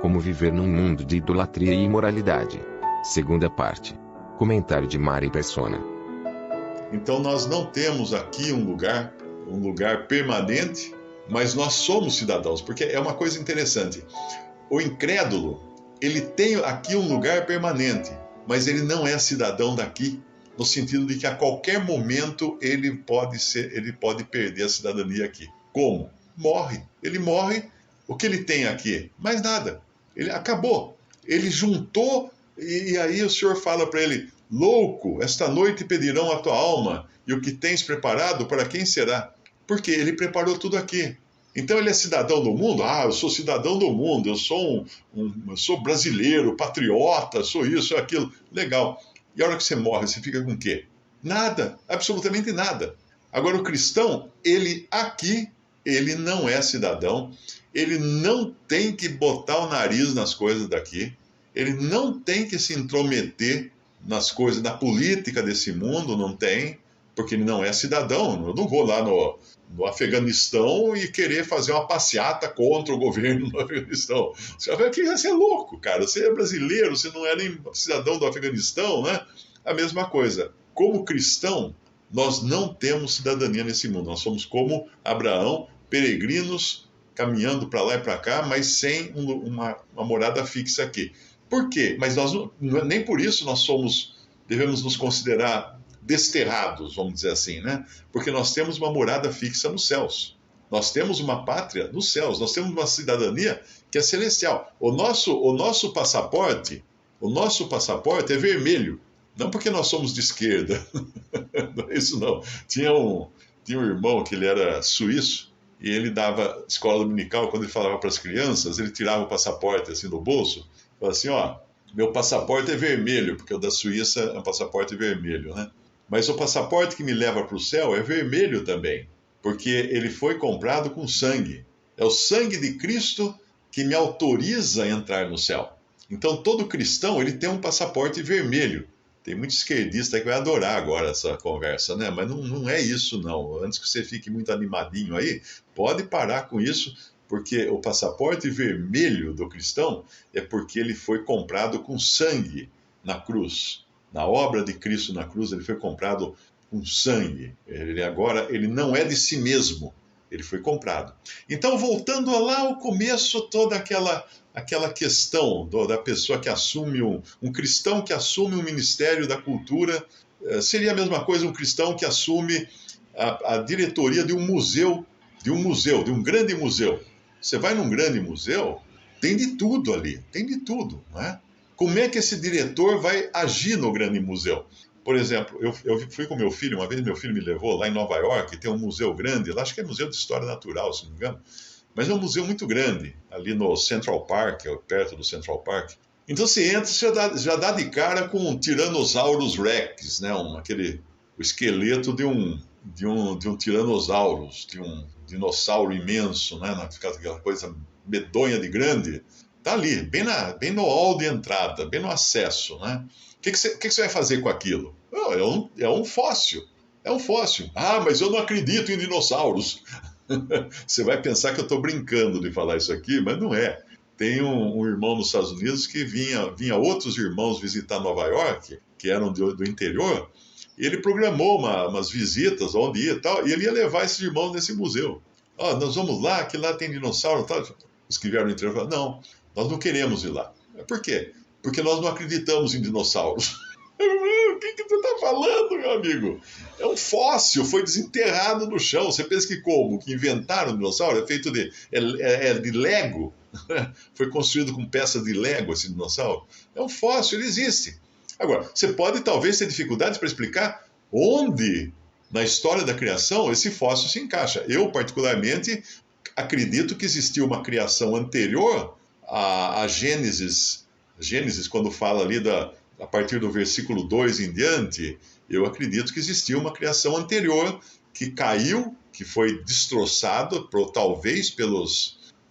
Como viver num mundo de idolatria e imoralidade. Segunda parte. Comentário de Mari Persona. Então nós não temos aqui um lugar permanente, mas nós somos cidadãos, porque é uma coisa interessante. O incrédulo, ele tem aqui um lugar permanente, mas ele não é cidadão daqui, no sentido de que a qualquer momento ele pode perder a cidadania aqui. Como? Morre. Ele morre, o que ele tem aqui? Mais nada. Ele acabou. Ele juntou, e aí o Senhor fala para ele: louco, esta noite pedirão a tua alma, e o que tens preparado, para quem será? Porque ele preparou tudo aqui. Então ele é cidadão do mundo? Ah, eu sou cidadão do mundo, eu sou brasileiro, patriota, sou isso, sou aquilo. Legal. E a hora que você morre, você fica com o quê? Nada, absolutamente nada. Agora o cristão, ele não é cidadão, ele não tem que botar o nariz nas coisas daqui, ele não tem que se intrometer nas coisas da política desse mundo, não tem, porque ele não é cidadão. Eu não vou lá no Afeganistão e querer fazer uma passeata contra o governo do Afeganistão. Você é louco, cara. Você é brasileiro, você não é nem cidadão do Afeganistão, né? A mesma coisa. Como cristão, nós não temos cidadania nesse mundo. Nós somos como Abraão, peregrinos, caminhando para lá e para cá, mas sem uma morada fixa aqui. Por quê? Mas nem por isso devemos nos considerar desterrados, vamos dizer assim, né? Porque nós temos uma morada fixa nos céus. Nós temos uma pátria nos céus. Nós temos uma cidadania que é celestial. O nosso passaporte é vermelho. Não porque nós somos de esquerda. Não é isso não. Tinha um irmão que ele era suíço e ele dava escola dominical. Quando ele falava para as crianças, ele tirava o passaporte assim do bolso. Falava assim, ó, meu passaporte é vermelho, porque o da Suíça é um passaporte vermelho, né? Mas o passaporte que me leva para o céu é vermelho também, porque ele foi comprado com sangue. É o sangue de Cristo que me autoriza a entrar no céu. Então todo cristão, ele tem um passaporte vermelho. Tem muito esquerdista que vai adorar agora essa conversa, né? Mas não é isso, não. Antes que você fique muito animadinho aí, pode parar com isso, porque o passaporte vermelho do cristão é porque ele foi comprado com sangue na cruz. Na obra de Cristo na cruz, ele foi comprado com sangue. Ele não é de si mesmo, ele foi comprado. Então, voltando lá ao começo, toda aquela questão da pessoa que assume, um cristão que assume o ministério da cultura, seria a mesma coisa um cristão que assume a diretoria de um museu, de um grande museu. Você vai num grande museu, tem de tudo ali, tem de tudo, não é? Como é que esse diretor vai agir no grande museu? Por exemplo, eu fui com meu filho, uma vez meu filho me levou lá em Nova York, tem um museu grande, lá acho que é Museu de História Natural, se não me engano, mas é um museu muito grande, ali no Central Park, perto do Central Park. Então você entra, você já dá de cara com um Tyrannosaurus Rex, né? O esqueleto de um Tyrannosaurus, de um dinossauro imenso, né? Aquela coisa medonha de grande. Está ali, bem no hall de entrada, bem no acesso, né? O que você vai fazer com aquilo? É um fóssil. É um fóssil. Ah, mas eu não acredito em dinossauros. Você vai pensar que eu estou brincando de falar isso aqui, mas não é. Tem um irmão nos Estados Unidos que vinha outros irmãos visitar Nova York, que eram do interior, e ele programou umas visitas onde ia e tal, e ele ia levar esses irmãos nesse museu. Nós vamos lá, que lá tem dinossauro e tal. Os que vieram do interior falaram, não, nós não queremos ir lá. Por quê? Porque nós não acreditamos em dinossauros. O que você está falando, meu amigo? É um fóssil, foi desenterrado no chão. Você pensa que como? Que inventaram o dinossauro? É feito de Lego? Foi construído com peças de Lego esse dinossauro? É um fóssil, ele existe. Agora, você pode talvez ter dificuldades para explicar onde na história da criação esse fóssil se encaixa. Eu, particularmente, acredito que existiu uma criação anterior a Gênesis. Gênesis, quando fala ali a partir do versículo 2 em diante, eu acredito que existiu uma criação anterior que caiu, que foi destroçado, talvez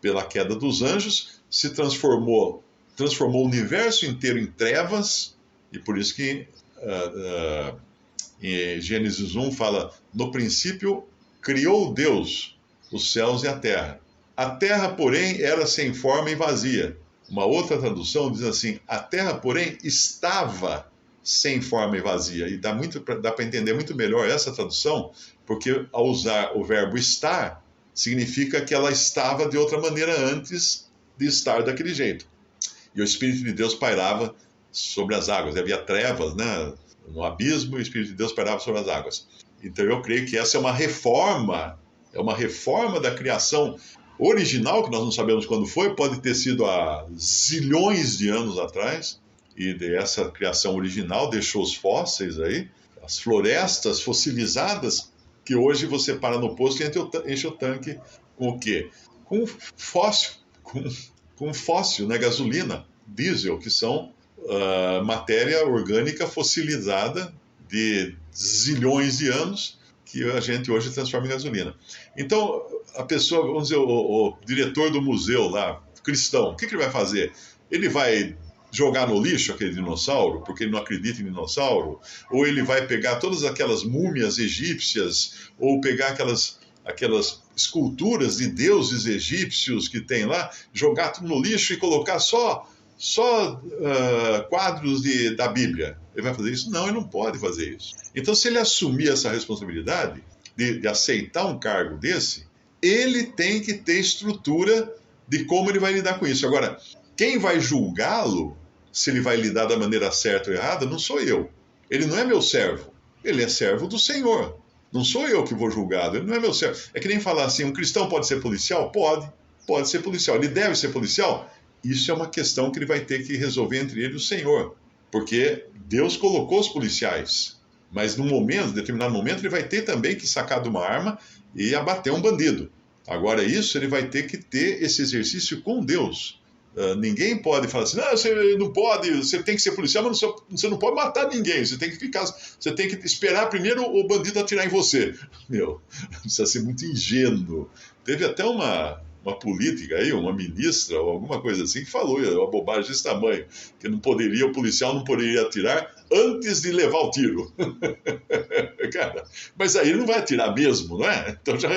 pela queda dos anjos, se transformou o universo inteiro em trevas, e por isso que em Gênesis 1 fala, no princípio criou Deus os céus e a terra. A terra, porém, era sem forma e vazia, Uma outra tradução diz assim: a terra, porém, estava sem forma e vazia. E dá para entender muito melhor essa tradução, porque ao usar o verbo estar, significa que ela estava de outra maneira antes de estar daquele jeito. E o Espírito de Deus pairava sobre as águas. E havia trevas, né, no abismo, e o Espírito de Deus pairava sobre as águas. Então eu creio que essa é uma reforma da criação original, que nós não sabemos quando foi, pode ter sido há zilhões de anos atrás, e dessa criação original deixou os fósseis aí, as florestas fossilizadas, que hoje você para no posto e enche o tanque com o quê? Com fóssil, com fóssil, né? Gasolina, diesel, que são matéria orgânica fossilizada de zilhões de anos, que a gente hoje transforma em gasolina. Então, a pessoa, vamos dizer, o diretor do museu lá, cristão, o que ele vai fazer? Ele vai jogar no lixo aquele dinossauro, porque ele não acredita em dinossauro? Ou ele vai pegar todas aquelas múmias egípcias, ou pegar aquelas esculturas de deuses egípcios que tem lá, jogar tudo no lixo e colocar só quadros da Bíblia? Ele vai fazer isso? Não, ele não pode fazer isso. Então, se ele assumir essa responsabilidade de aceitar um cargo desse, ele tem que ter estrutura de como ele vai lidar com isso. Agora, quem vai julgá-lo, se ele vai lidar da maneira certa ou errada, não sou eu. Ele não é meu servo. Ele é servo do Senhor. Não sou eu que vou julgá-lo. Ele não é meu servo. É que nem falar assim, um cristão pode ser policial? Pode ser policial. Ele deve ser policial? Isso é uma questão que ele vai ter que resolver entre ele e o Senhor. Porque Deus colocou os policiais. Mas num determinado momento, ele vai ter também que sacar de uma arma e abater um bandido. Agora, isso ele vai ter que ter esse exercício com Deus. Ninguém pode falar assim, não, você não pode, você tem que ser policial, mas você não pode matar ninguém, você tem que esperar primeiro o bandido atirar em você. Meu, precisa ser muito ingênuo. Teve até uma política aí, uma ministra ou alguma coisa assim, que falou uma bobagem desse tamanho, que o policial não poderia atirar antes de levar o tiro. Cara, mas aí ele não vai atirar mesmo, não é? Então já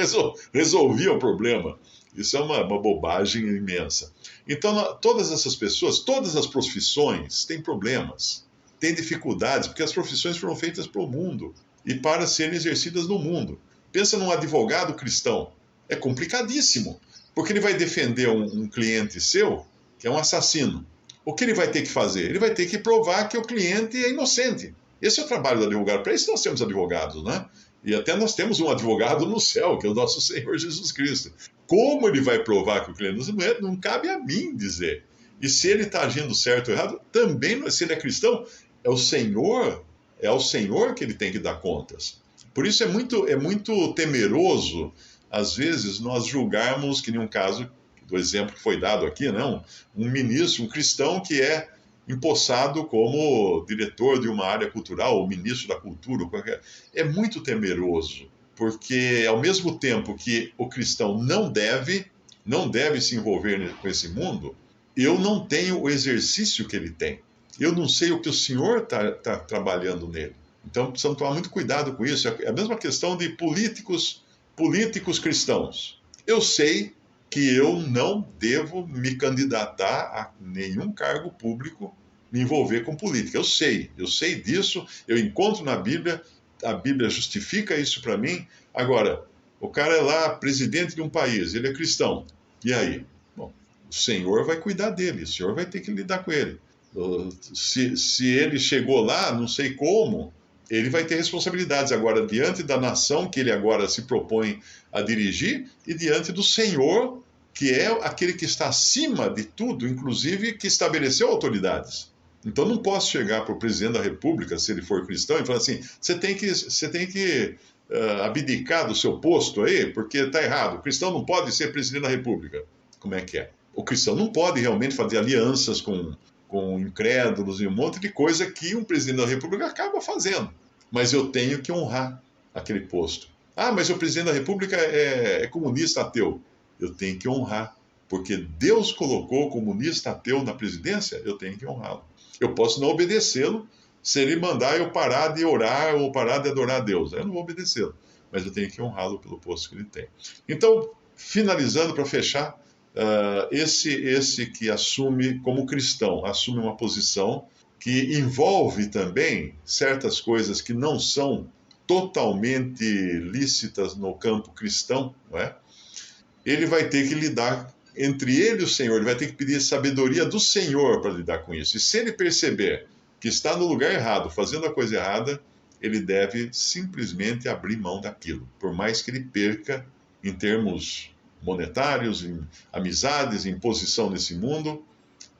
resolvia o problema. Isso é uma bobagem imensa. Então, todas essas pessoas, todas as profissões têm problemas, têm dificuldades, porque as profissões foram feitas para o mundo e para serem exercidas no mundo. Pensa num advogado cristão. É complicadíssimo, porque ele vai defender um cliente seu, que é um assassino. O que ele vai ter que fazer? Ele vai ter que provar que o cliente é inocente. Esse é o trabalho do advogado. Para isso nós temos advogados, né? E até nós temos um advogado no céu, que é o nosso Senhor Jesus Cristo. Como ele vai provar que o cliente não cabe a mim dizer. E se ele está agindo certo ou errado, também, se ele é cristão, é o Senhor que ele tem que dar contas. Por isso é muito temeroso, às vezes, nós julgarmos, que nem um caso do exemplo que foi dado aqui, não? Um ministro, um cristão que é empossado como diretor de uma área cultural, ou ministro da cultura, é muito temeroso, porque ao mesmo tempo que o cristão não deve se envolver com esse mundo, eu não tenho o exercício que ele tem. Eu não sei o que o Senhor está trabalhando nele. Então precisamos tomar muito cuidado com isso. É a mesma questão de políticos cristãos. Eu sei que eu não devo me candidatar a nenhum cargo público, me envolver com política. Eu sei disso, eu encontro na Bíblia, a Bíblia justifica isso para mim. Agora, o cara é lá presidente de um país, ele é cristão, e aí? Bom, o Senhor vai cuidar dele, o Senhor vai ter que lidar com ele. Se ele chegou lá, não sei como, ele vai ter responsabilidades agora diante da nação que ele agora se propõe a dirigir e diante do Senhor, que é aquele que está acima de tudo, inclusive que estabeleceu autoridades. Então não posso chegar para o presidente da República, se ele for cristão, e falar assim, você tem que abdicar do seu posto aí, porque está errado. O cristão não pode ser presidente da República. Como é que é? O cristão não pode realmente fazer alianças com incrédulos e um monte de coisa que um presidente da República acaba fazendo. Mas eu tenho que honrar aquele posto. Ah, mas o presidente da República é comunista ateu. Eu tenho que honrar, porque Deus colocou o comunista ateu na presidência, eu tenho que honrá-lo. Eu posso não obedecê-lo se ele mandar eu parar de orar ou parar de adorar a Deus. Eu não vou obedecê-lo, mas eu tenho que honrá-lo pelo posto que ele tem. Então, finalizando para fechar, esse que assume, como cristão, assume uma posição que envolve também certas coisas que não são totalmente lícitas no campo cristão, não é? Ele vai ter que lidar entre ele e o Senhor, ele vai ter que pedir sabedoria do Senhor para lidar com isso. E se ele perceber que está no lugar errado, fazendo a coisa errada, ele deve simplesmente abrir mão daquilo, por mais que ele perca em termos monetários, em amizades, em posição nesse mundo.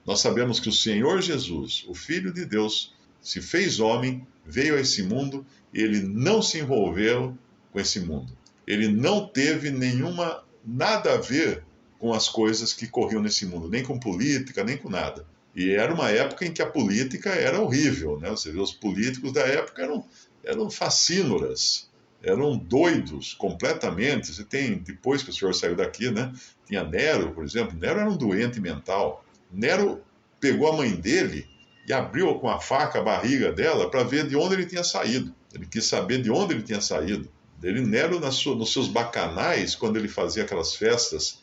Nós sabemos que o Senhor Jesus, o Filho de Deus, se fez homem, veio a esse mundo e ele não se envolveu com esse mundo. Ele não teve nada a ver com as coisas que corriam nesse mundo, nem com política, nem com nada. E era uma época em que a política era horrível, né? Você vê, os políticos da época eram facínoras, eram doidos completamente. Você tem, depois que o senhor saiu daqui, né? Tinha Nero, por exemplo. Nero era um doente mental. Nero pegou a mãe dele e abriu com a faca a barriga dela para ver de onde ele tinha saído. Ele quis saber de onde ele tinha saído. Nero, nos seus bacanais, quando ele fazia aquelas festas,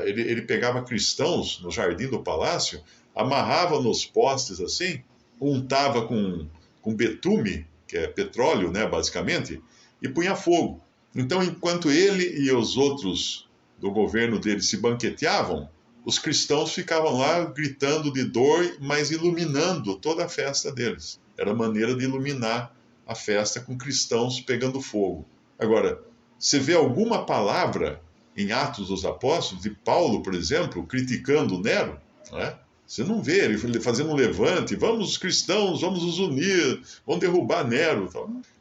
ele pegava cristãos no jardim do palácio, amarrava nos postes assim, untava com betume, que é petróleo, né, basicamente, e punha fogo. Então, enquanto ele e os outros do governo dele se banqueteavam, os cristãos ficavam lá gritando de dor, mas iluminando toda a festa deles. Era a maneira de iluminar a festa com cristãos pegando fogo. Agora, você vê alguma palavra em Atos dos Apóstolos, de Paulo, por exemplo, criticando Nero? Não é? Você não vê ele fazendo um levante, vamos os cristãos, vamos nos unir, vamos derrubar Nero.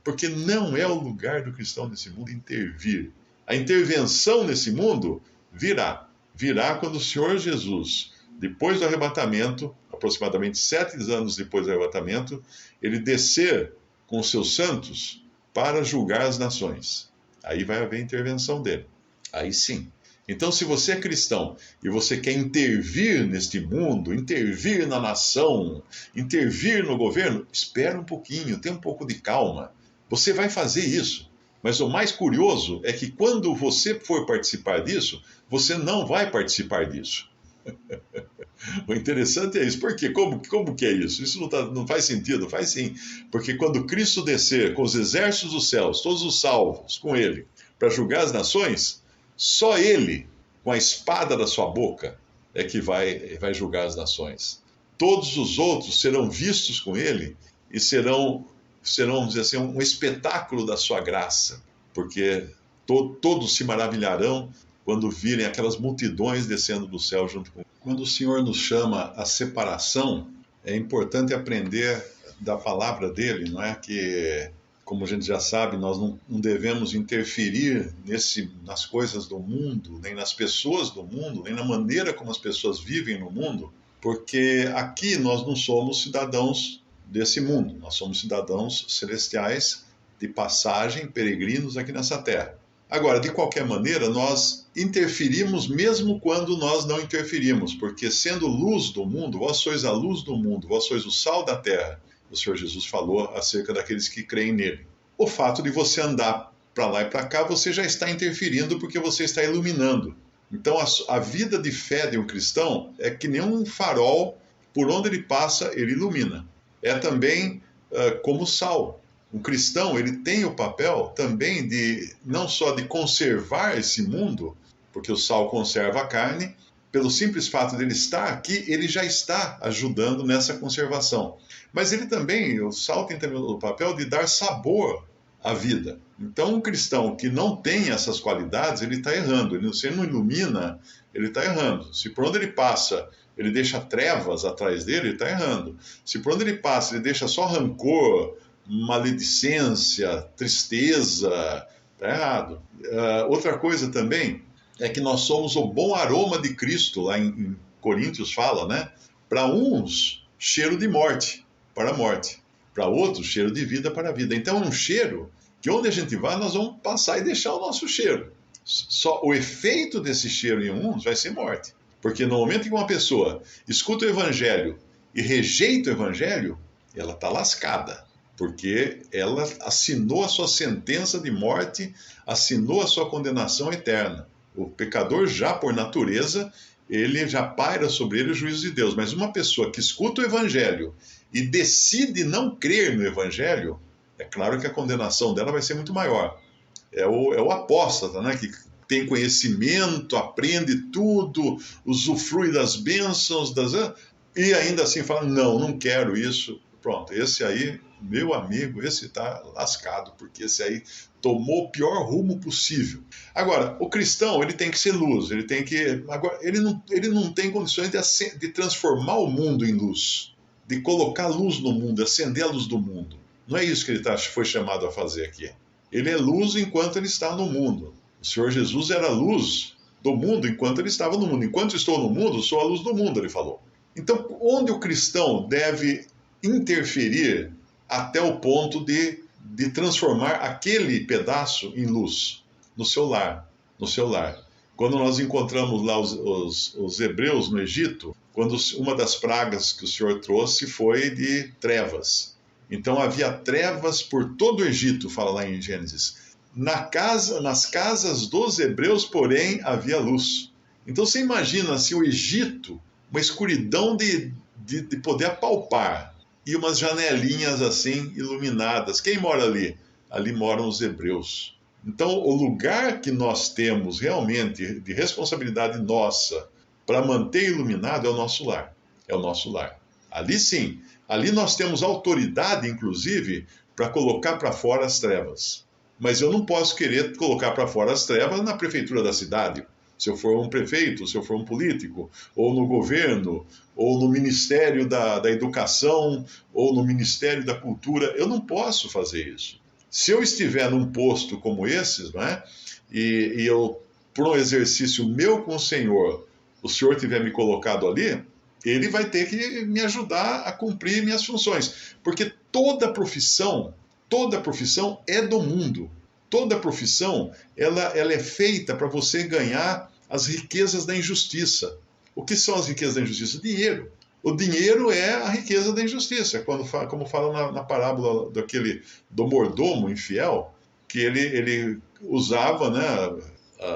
Porque não é o lugar do cristão nesse mundo intervir. A intervenção nesse mundo virá quando o Senhor Jesus, depois do arrebatamento, aproximadamente 7 anos depois do arrebatamento, ele descer com os seus santos para julgar as nações. Aí vai haver intervenção dele. Aí sim. Então, se você é cristão e você quer intervir neste mundo, intervir na nação, intervir no governo, espera um pouquinho, tenha um pouco de calma. Você vai fazer isso. Mas o mais curioso é que quando você for participar disso, você não vai participar disso. O interessante é isso. Por quê? Como que é isso? Isso não faz sentido? Faz sim. Porque quando Cristo descer com os exércitos dos céus, todos os salvos com ele, para julgar as nações, só ele, com a espada da sua boca, é que vai julgar as nações. Todos os outros serão vistos com ele e serão, vamos dizer assim, um espetáculo da sua graça, porque todos se maravilharão quando virem aquelas multidões descendo do céu junto com ele. Quando o Senhor nos chama à separação, é importante aprender da palavra dele, não é? Que, como a gente já sabe, nós não devemos interferir nas coisas do mundo, nem nas pessoas do mundo, nem na maneira como as pessoas vivem no mundo, porque aqui nós não somos cidadãos desse mundo, nós somos cidadãos celestiais de passagem, peregrinos aqui nessa terra. Agora, de qualquer maneira, nós interferimos mesmo quando nós não interferimos, porque sendo luz do mundo, vós sois a luz do mundo, vós sois o sal da terra. O Senhor Jesus falou acerca daqueles que creem nele. O fato de você andar para lá e para cá, você já está interferindo porque você está iluminando. Então, a vida de fé de um cristão é que nem um farol, por onde ele passa, ele ilumina. É também como sal. Um cristão, ele tem o papel também de, não só de conservar esse mundo, porque o sal conserva a carne, pelo simples fato de ele estar aqui, ele já está ajudando nessa conservação. Mas ele também, o sal tem também o papel de dar sabor à vida. Então, um cristão que não tem essas qualidades, ele está errando. Se ele não ilumina, ele está errando. Se por onde ele passa, ele deixa trevas atrás dele, ele está errando. Se por onde ele passa, ele deixa só rancor, maledicência, tristeza, está errado. Outra coisa também é que nós somos o bom aroma de Cristo, lá em Coríntios fala, né? Para uns, cheiro de morte, para a morte. Para outros, cheiro de vida para a vida. Então é um cheiro que onde a gente vai, nós vamos passar e deixar o nosso cheiro. Só o efeito desse cheiro em uns vai ser morte. Porque no momento em que uma pessoa escuta o evangelho e rejeita o evangelho, ela está lascada. Porque ela assinou a sua sentença de morte, assinou a sua condenação eterna. O pecador já por natureza, ele já paira sobre ele o juízo de Deus. Mas uma pessoa que escuta o Evangelho e decide não crer no Evangelho, é claro que a condenação dela vai ser muito maior. É o apóstata, né, que tem conhecimento, aprende tudo, usufrui das bênçãos, e ainda assim fala, não quero isso. Pronto, esse aí, meu amigo, esse está lascado, porque esse aí tomou o pior rumo possível. Agora, o cristão, ele tem que ser luz, ele não tem condições de transformar o mundo em luz, de colocar luz no mundo, acender a luz do mundo. Não é isso que ele foi chamado a fazer aqui. Ele é luz enquanto ele está no mundo. O Senhor Jesus era a luz do mundo enquanto ele estava no mundo. Enquanto estou no mundo, sou a luz do mundo, ele falou. Então, onde o cristão deve interferir até o ponto de transformar aquele pedaço em luz? No seu lar. No seu lar. Quando nós encontramos lá os hebreus no Egito, quando uma das pragas que o Senhor trouxe foi de trevas. Então havia trevas por todo o Egito, fala lá em Gênesis. Nas casas dos hebreus, porém, havia luz. Então você imagina assim, o Egito, uma escuridão de poder apalpar, e umas janelinhas assim iluminadas. Quem mora ali? Ali moram os hebreus. Então o lugar que nós temos realmente de responsabilidade nossa para manter iluminado é o nosso lar. É o nosso lar. Ali sim. Ali nós temos autoridade, inclusive, para colocar para fora as trevas. Mas eu não posso querer colocar para fora as trevas na prefeitura da cidade. Se eu for um prefeito, se eu for um político, ou no governo, ou no Ministério da Educação, ou no Ministério da Cultura, eu não posso fazer isso. Se eu estiver num posto como esses, não é? E eu, por um exercício meu com o Senhor tiver me colocado ali, ele vai ter que me ajudar a cumprir minhas funções. Porque toda profissão é do mundo. Toda profissão, ela é feita para você ganhar as riquezas da injustiça. O que são as riquezas da injustiça? Dinheiro. O dinheiro é a riqueza da injustiça. Como fala na parábola do mordomo infiel, que ele usava, né,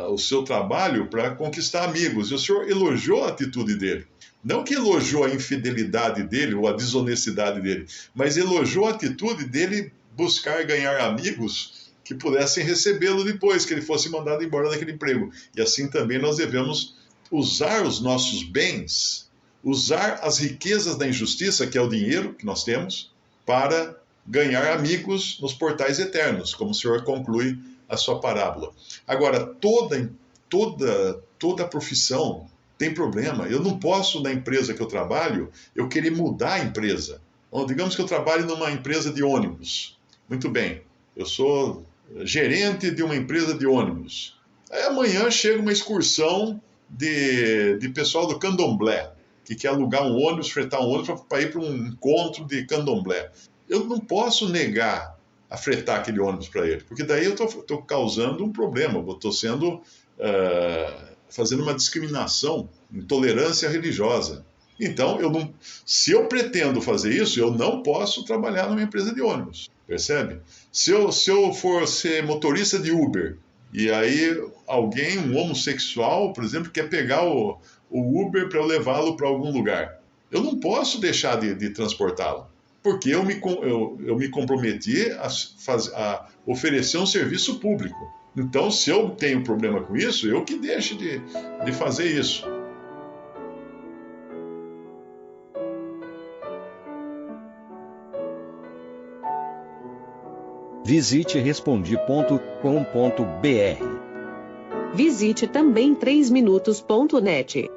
o seu trabalho para conquistar amigos. E o Senhor elogiou a atitude dele. Não que elogiou a infidelidade dele ou a desonestidade dele, mas elogiou a atitude dele buscar ganhar amigos que pudessem recebê-lo depois que ele fosse mandado embora daquele emprego. E assim também nós devemos usar os nossos bens, usar as riquezas da injustiça, que é o dinheiro que nós temos, para ganhar amigos nos portais eternos, como o Senhor conclui a sua parábola. Agora, toda profissão tem problema. Eu não posso, na empresa que eu trabalho, eu querer mudar a empresa. Bom, digamos que eu trabalho numa empresa de ônibus. Muito bem, eu sou gerente de uma empresa de ônibus. Aí amanhã chega uma excursão de pessoal do candomblé, que quer alugar um ônibus, fretar um ônibus para ir para um encontro de candomblé. Eu não posso negar a fretar aquele ônibus para ele, porque daí eu estou causando um problema, estou fazendo uma discriminação, intolerância religiosa. Então, se eu pretendo fazer isso, eu não posso trabalhar numa empresa de ônibus, percebe? Se eu for ser motorista de Uber, e aí um homossexual, por exemplo, quer pegar o Uber para eu levá-lo para algum lugar, eu não posso deixar de transportá-lo, porque eu me comprometi a oferecer um serviço público. Então, se eu tenho problema com isso, eu que deixe de fazer isso. Visite Respondi.com.br. Visite também 3minutos.net.